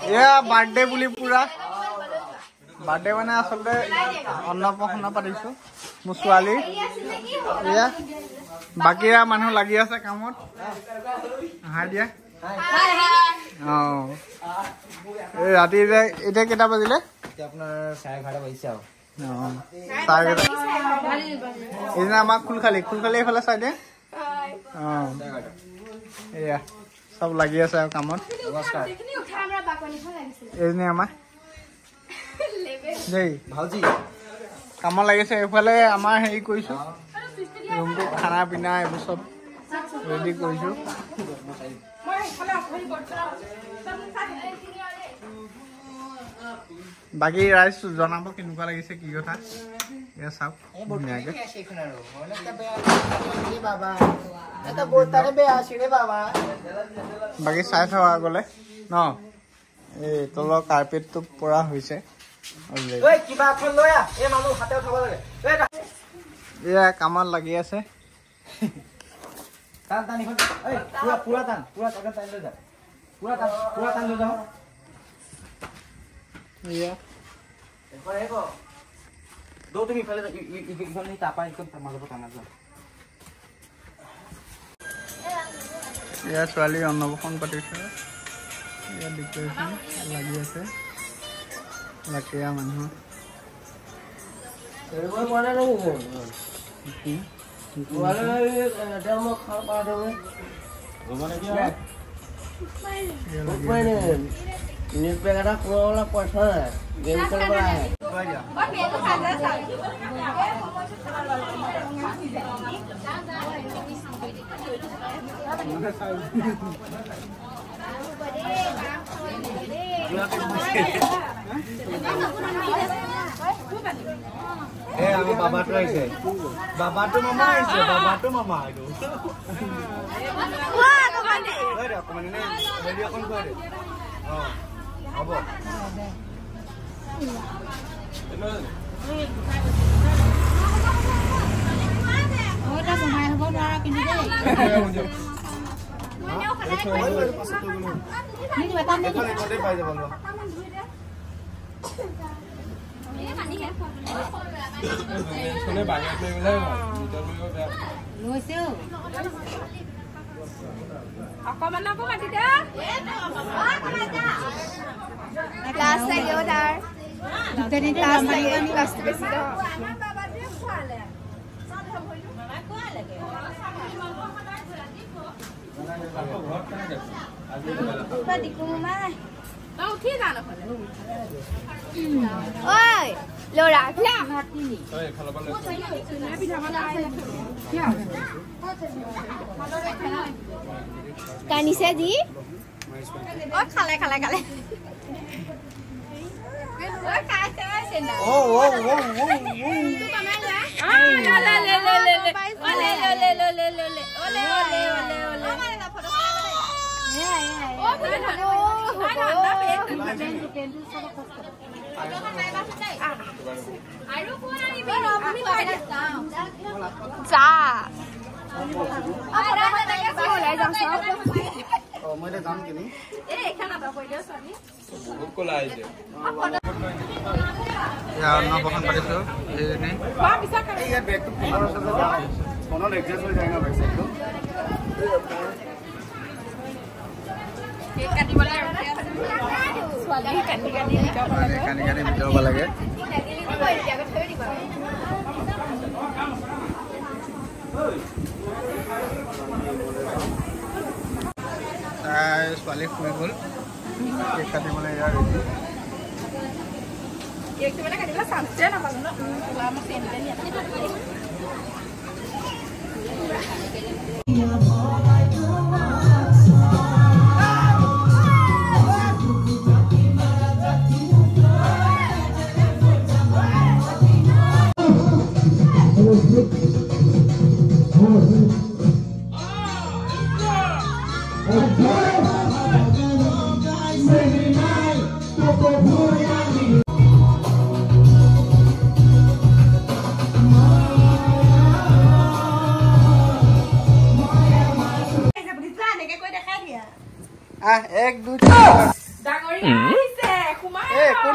এয়া বাৰ্থডে বুলি পুৰা বাৰ্থডে মানে আচলতে অন্নপ্ৰসন্ন পাতিছো মোৰ ছোৱালী এয়া বাকীৰা মানুহ লাগি আছে কামত হাই দিয়া এই ৰাতি এতিয়া কেইটা বাজিলে আপোনাৰ 11:30 বাজিছে আৰু এইদিনা আমাক খুলখালি এইফালে চাই দে এয়া সব লাগি আছে আৰু কামত নমস্কাৰ এইজনী আমাৰ দেই ভাউজি কামত লাগিছে এইফালে আমাৰ হেৰি কৰিছো ৰুমটো খানা পিনা এইবোৰ চব ৰেডি কৰিছো বাকী ৰাইজ জনাব কেনেকুৱা লাগিছে কি কথা এয়া চাওক ধুনীয়াকে বাকী চাই থাক আগলে ন এই তলৰ কাৰ্পেটটো পৰা হৈছে এয়া কামত লাগি আছে ইয়াৰ ছোৱালী অন্নপ্ৰসন্ন পাতিছে ইয়াত ডেকৰেশ্যন লাগি আছে লাকিয়া মানুহ পইচা গেম খেলিব আহে বাবাটো আহিছে বাবাটো মামা আহিছে বাবাটো মামা এইটো হ'ব অকমানকো মাতি দে ক্লাছ লাগে তাৰ দুজনী ক্লাছ লাগে ক্লাছ বেছি দে ঐ লৰা কানিছে দি খালে অন্নপ্ৰসন্ন পাতিছো কানি ভিতৰব লাগে ছোৱালী শুই গ'ল কেক কাটিবলৈ ইয়াৰ এক দুই কোন